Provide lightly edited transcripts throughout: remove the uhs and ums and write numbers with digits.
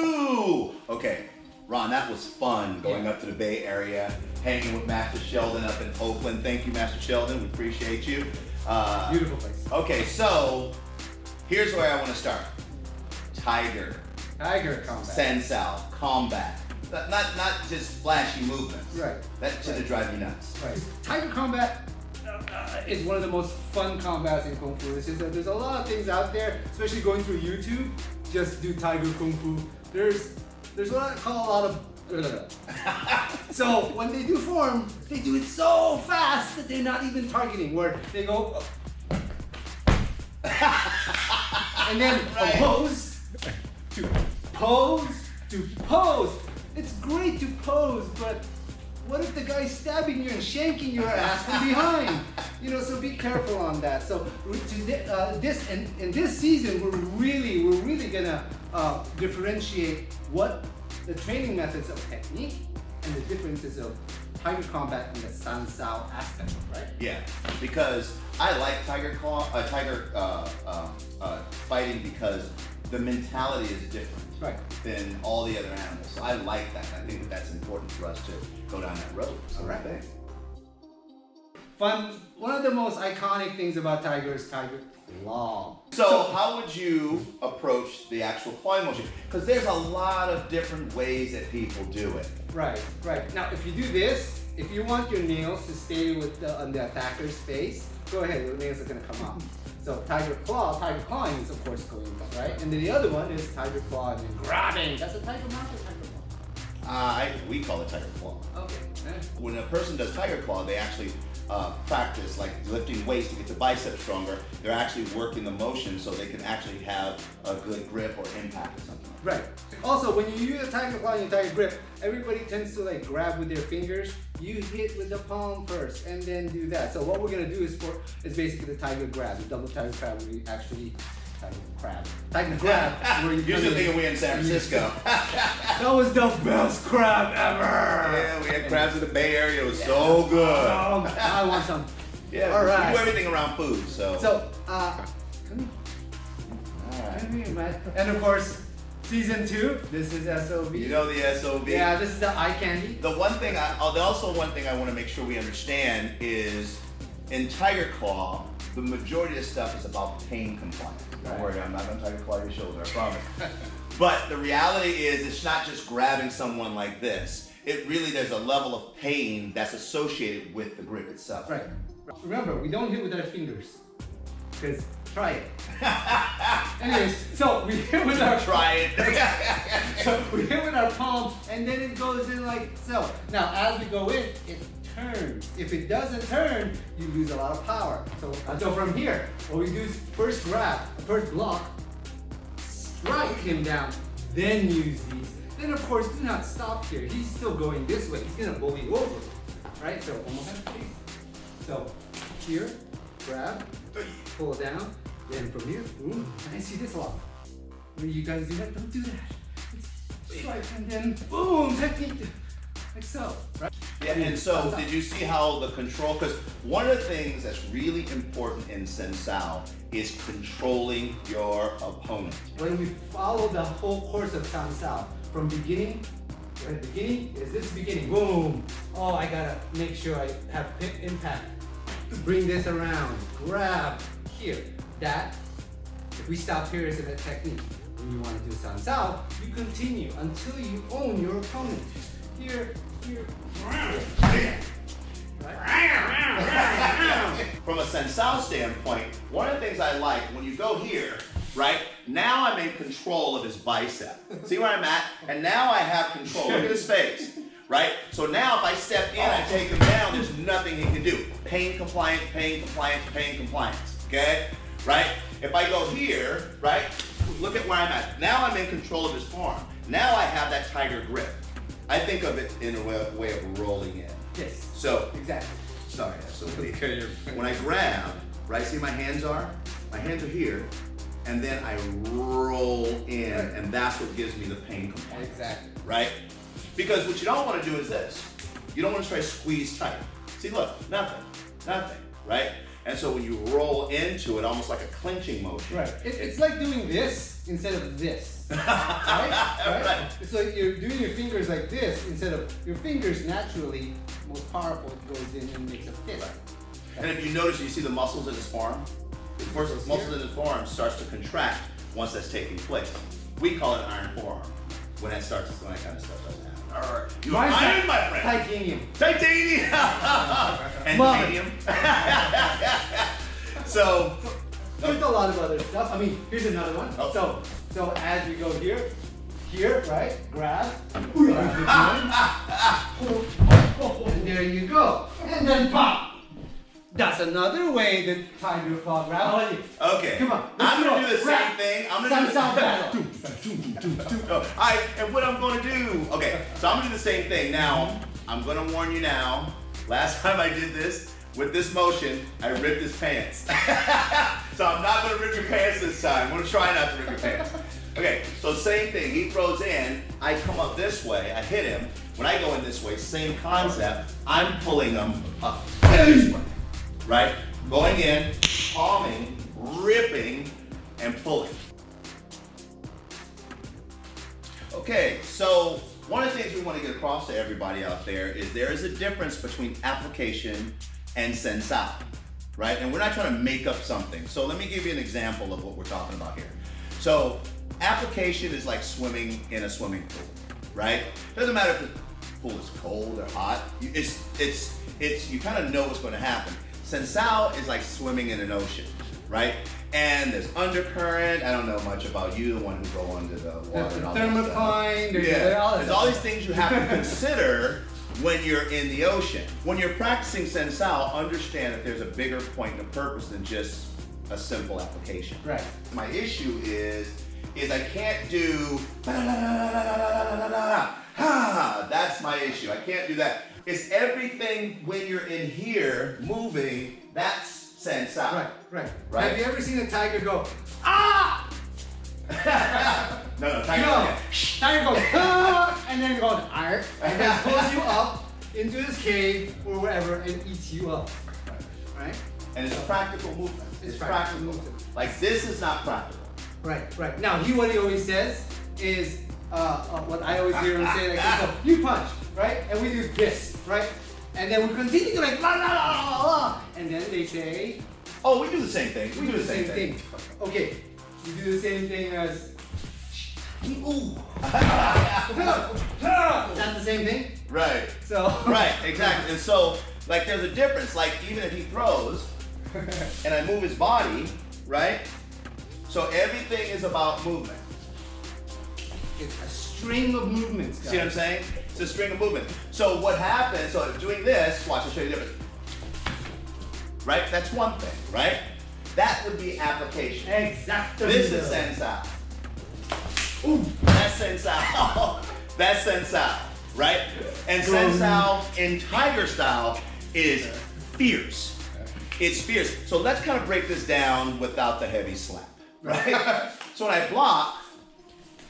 2. Okay, Ron, that was fun going up to the Bay Area, hanging with Master Sheldon up in Oakland. Thank you, Master Sheldon. We appreciate you. Beautiful place. Okay, so here's where I want to start. Tiger combat. San Sao combat. Not just flashy movements. Right. That should drive you nuts. Right. Tiger combat is one of the most fun combats in Kung Fu. It's just that there's a lot of things out there, especially going through YouTube. Just do Tiger Kung Fu. There's what I call a lot of. So when they do form, they do it so fast that they're not even targeting. Where they go, and then pose to pose to pose. It's great to pose, but what if the guy's stabbing you and shanking your ass from behind? You know, so be careful on that. So in this season, we're really gonna differentiate what the training methods of technique and the differences of Tiger combat and the San Sao aspect, right? Yeah, because I like Tiger fighting because the mentality is different than all the other animals. So I like that. I think that that's important for us to go down that road. So right. Fun. One of the most iconic things about Tiger is Tiger claw. So how would you approach the actual clawing motion? Because there's a lot of different ways that people do it. Right. Now, if you do this, if you want your nails to stay on the attacker's face, go ahead. The nails are gonna come out. So tiger clawing is of course going right, and then the other one is tiger claw and then grabbing. That's a tiger mouth or tiger claw? We call it tiger claw. Okay. When a person does tiger claw, they actually practice like lifting weights to get the biceps stronger. They're actually working the motion so they can actually have a good grip or impact or something. Right. Also, when you use a tiger claw and a tiger grip, everybody tends to like grab with their fingers. You hit with the palm first and then do that. So what we're gonna do is basically the tiger grab, the double tiger grab where you actually tiger grab. Where you usually think we in San Francisco. That was the best crab ever. Yeah, we had crabs in the Bay Area. It was so good. I want some. Yeah, all right. We do everything around food. So come here. All right. Come here, man. And of course, season 2. This is SOB. You know the SOB. Yeah, this is the eye candy. The one thing I want to make sure we understand is in Tiger Claw, the majority of stuff is about pain compliance. Don't worry, I'm not going to Tiger Claw your shoulder, I promise. But the reality is it's not just grabbing someone like this. It really, there's a level of pain that's associated with the grip itself. Right. Remember, we don't hit with our fingers. Because try it. Anyways, so we hit with our so we hit with our palm and then it goes in like so. Now as we go in, it turns. If it doesn't turn, you lose a lot of power. So from here, what we do is first grab, first block, strike him down, then use these. Then of course do not stop here. He's still going this way. He's gonna bully you over. Right? So one more time, please. So here, grab, pull down, then from here, boom. I see this a lot. When you guys do that, don't do that. Strike and then boom, technique. Like so, right? Yeah, and so did you see how the control, because one of the things that's really important in San Sao is controlling your opponent. When we follow the whole course of San Sao, from beginning, at the beginning is this beginning, boom. Oh, I gotta make sure I have impact. Bring this around, grab here. That, if we stop here is a technique. When you want to do San Sao, you continue until you own your opponent. Here. From a San Sao standpoint, one of the things I like, when you go here, right, now I'm in control of his bicep. See where I'm at? And now I have control. Look at his face, right? So now if I step in, I take him down, there's nothing he can do. Pain compliance, okay? Right? If I go here, right, look at where I'm at. Now I'm in control of his form. Now I have that tiger grip. I think of it in a way of rolling in. Yes. So, exactly. Sorry, when I grab, right, see my hands are? My hands are here, and then I roll in, and that's what gives me the pain compliance. Exactly. Right? Because what you don't want to do is this. You don't want to try to squeeze tight. See, look, nothing, right? And so when you roll into it, almost like a clenching motion. Right. It's like doing this instead of this. fist, right? So you're doing your fingers like this instead of your fingers naturally, most powerful, goes in and makes a fist. And if you notice, you see the muscles in his forearm? The first muscles in his forearm starts to contract once that's taking place. We call it iron forearm when that starts, when that kind of stuff doesn't happen. All right. You are iron, my friend. Titanium. Titanium. And titanium. So there's a lot of other stuff. I mean, here's another one. Oh. So as we go here, right? Grab. And there you go. And then pop. That's another way that tiger claw grab. Okay. Come on. I'm gonna do the same thing. I'm gonna San Sao battle. And what I'm gonna do, okay, so I'm gonna do the same thing. Now, I'm gonna warn you now, last time I did this, with this motion, I ripped his pants. So I'm not gonna rip your pants this time. I'm gonna try not to rip your pants. Okay, so same thing, he throws in, I come up this way, I hit him. When I go in this way, same concept, I'm pulling him up this way, right? Going in, palming, ripping, and pulling. Okay, so one of the things we want to get across to everybody out there is a difference between application and San Sao, right? And we're not trying to make up something. So let me give you an example of what we're talking about here. So application is like swimming in a swimming pool, right? Doesn't matter if the pool is cold or hot. You kind of know what's going to happen. San Sao is like swimming in an ocean, right? And there's undercurrent. I don't know much about you, the one who go under the water. Thermocline. There's all these things you have to consider when you're in the ocean. When you're practicing San Sao, understand that there's a bigger point and purpose than just a simple application. Right. My issue is I can't do that's my issue. I can't do that. It's everything when you're in here moving, that's San Sao. Right. Have you ever seen a tiger go, ah? No, tiger. No. Tiger goes, ah, and then goes, arr, and then pulls you up into this cave or wherever and eats you up. Right? And it's practical movement. It's practical movement. Like this is not practical. Right. Now, what he always says is, what I always hear him say, like, so you punch, right? And we do this, right? And then we continue to like, la, la, la, la, la. And then they say, oh, we do the same thing. We do the same thing. Okay, you do the same thing as, ooh. That's the same thing? Right. So. Right, exactly. And so, like, there's a difference. Like, even if he throws, and I move his body, right? So everything is about movement. It's a string of movements, guys. See what I'm saying? It's a string of movement. So what happens, so doing this, watch, I'll show you the difference. Right? That's one thing, right? That would be application. Exactly. This is San Sao. Ooh, that's San Sao. That's San Sao, right? And San Sao in tiger style is fierce. It's fierce. So let's kind of break this down without the heavy slap, right? So when I block,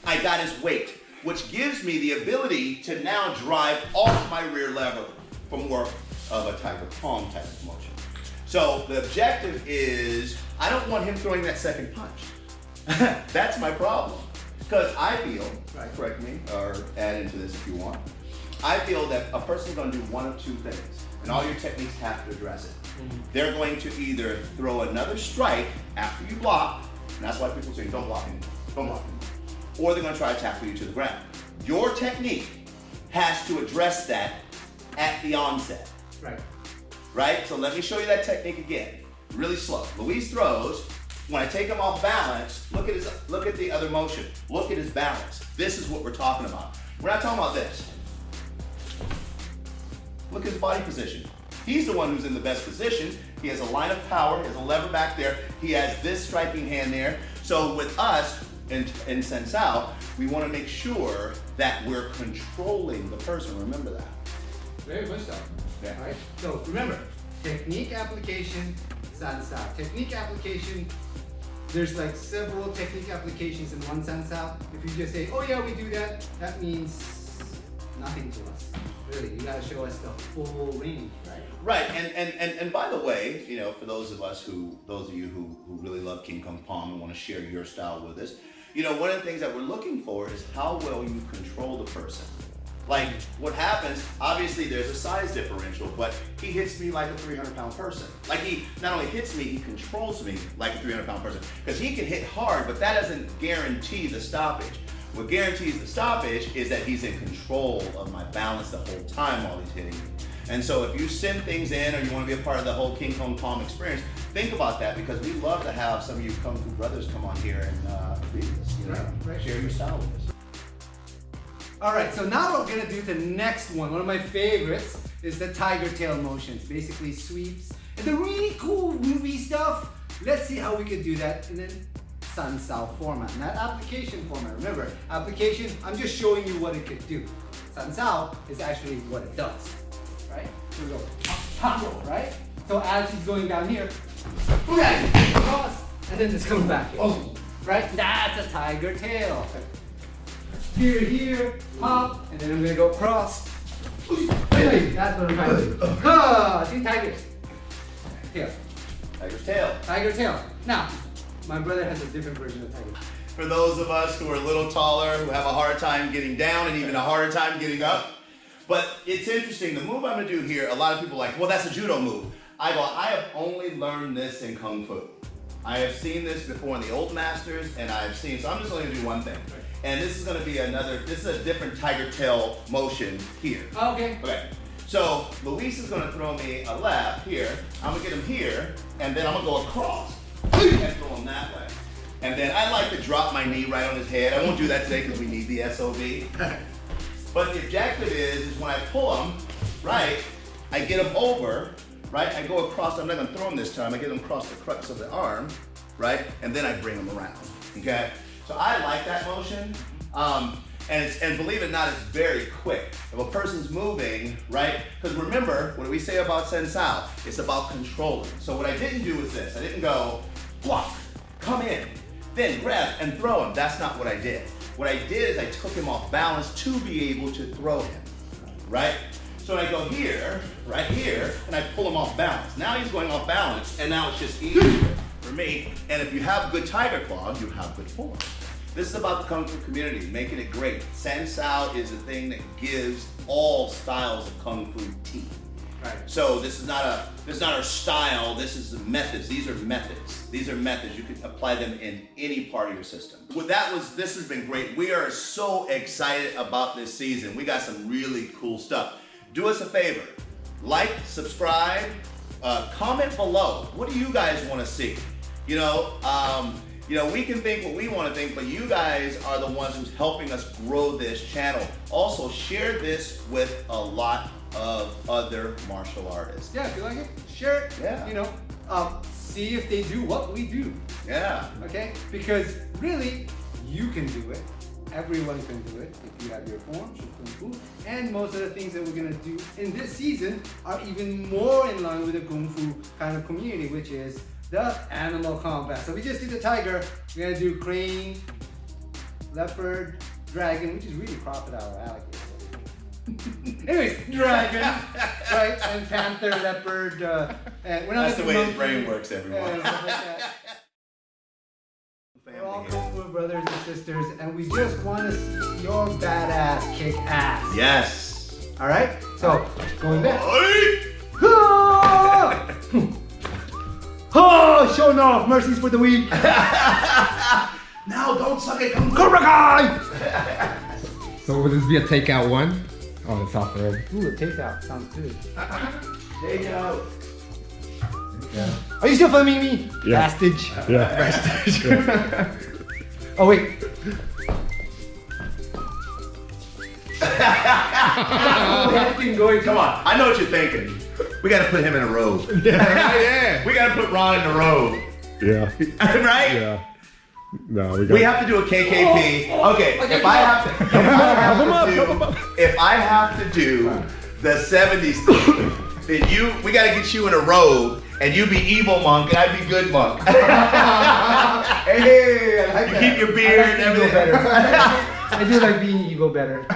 I got his weight, which gives me the ability to now drive off my rear lever for more of a tiger palm type of motion. So the objective is, I don't want him throwing that second punch. That's my problem. Because I feel, correct me, or add into this if you want, I feel that a person's gonna do one of two things, and all your techniques have to address it. They're going to either throw another strike after you block, and that's why people say don't block anymore, don't block anymore. Or they're gonna try to tackle you to the ground. Your technique has to address that at the onset. Right? So let me show you that technique again. Really slow. Luis throws. When I take him off balance, look at the other motion. Look at his balance. This is what we're talking about. We're not talking about this. Look at his body position. He's the one who's in the best position. He has a line of power, he has a lever back there, he has this striking hand there. So with us, in San Sao, we want to make sure that we're controlling the person. Remember that. Very much so. Yeah. Right? So remember, technique application, San Sao. Technique application, there's like several technique applications in one San Sao. If you just say, oh yeah, we do that, that means nothing to us. Really, you gotta show us the full range, right? Right, and by the way, you know, for those of you who really love King Kong Palm and want to share your style with us, one of the things that we're looking for is how well you control the person. Like, what happens, obviously there's a size differential, but he hits me like a 300-pound person. Like, he not only hits me, he controls me like a 300-pound person. Because he can hit hard, but that doesn't guarantee the stoppage. What guarantees the stoppage is that he's in control of my balance the whole time while he's hitting me. And so if you send things in or you want to be a part of the whole King Kong Palm experience, think about that, because we love to have some of you Kung Fu brothers come on here and read this, share your style with us. All right, so now we're gonna do the next one. One of my favorites is the tiger tail motions, basically sweeps. And the really cool movie stuff, let's see how we can do that in a San Sao format, not application format. Remember, application, I'm just showing you what it could do. San Sao is actually what it does, right? So we go, pop, right? So as he's going down here, cross, and then this comes back here, right? That's a tiger tail. Here, pop, and then I'm gonna go cross. That's what I'm trying to do. Two tigers. Tail. Tiger's tail. Tiger tail. Now, my brother has a different version of tiger. For those of us who are a little taller, who have a hard time getting down and even a harder time getting up. But it's interesting, the move I'm gonna do here, a lot of people are like, well, that's a judo move. I have only learned this in Kung Fu. I have seen this before in the old masters, and so I'm just only gonna do one thing. And this is gonna be this is a different tiger tail motion here. Okay. Okay, so Luis is gonna throw me a left here. I'm gonna get him here, and then I'm gonna go across and throw him that way. And then I like to drop my knee right on his head. I won't do that today because we need the SOB. But the objective is when I pull him, right, I get him over, right? I go across, I'm not gonna throw him this time, I get him across the crux of the arm, right? And then I bring him around, okay? So I like that motion, and believe it or not, it's very quick. If a person's moving, right? Because remember, what do we say about San Sao? It's about controlling. So what I didn't do was this. I didn't go, block, come in, then grab and throw him. That's not what I did. What I did is I took him off balance to be able to throw him, right? So I go here, right here, and I pull him off balance. Now he's going off balance, and now it's just easier for me. And if you have good tiger claw, you have good form. This is about the Kung Fu community, making it great. San Sao is a thing that gives all styles of Kung Fu teeth. Right. So this is not our style, this is the methods. These are methods. These are methods. You can apply them in any part of your system. This has been great. We are so excited about this season. We got some really cool stuff. Do us a favor, like, subscribe, comment below. What do you guys want to see? We can think what we want to think, but you guys are the ones who's helping us grow this channel. Also, share this with a lot of other martial artists. Yeah, if you like it, share it. Yeah. See if they do what we do. Yeah. Okay? Because really, you can do it. Everyone can do it if you have your forms of Kung Fu. And most of the things that we're gonna do in this season are even more in line with the Kung Fu kind of community, which is the animal combat. So we just did the tiger. We're gonna do crane, leopard, dragon, which is really crocodile or alligator. Anyways, dragon, right, and panther, leopard. That's the way his brain works, everyone. We're all Kung Fu brothers and sisters, and we just want to see your badass kick ass. Yes. All right. So going back. Oh, showing off. Mercies for the weak. Now don't suck it. Cobra Kai. So would this be a takeout one? Oh, it's off already. Ooh, a takeout. Sounds good. Take it out. Yeah. Are you still filming me? Yeah. Bastage. Yeah. Oh, wait. Come on, I know what you're thinking. We gotta put him in a robe. Yeah. We gotta put Ron in a robe. Yeah. Right? Yeah. No, we have to do a KKP. Okay, if I have to do the 70s thing, then we gotta get you in a robe, and you be evil monk, and I be good monk. Hey, I like you keep your beard and everything. I do like being evil better.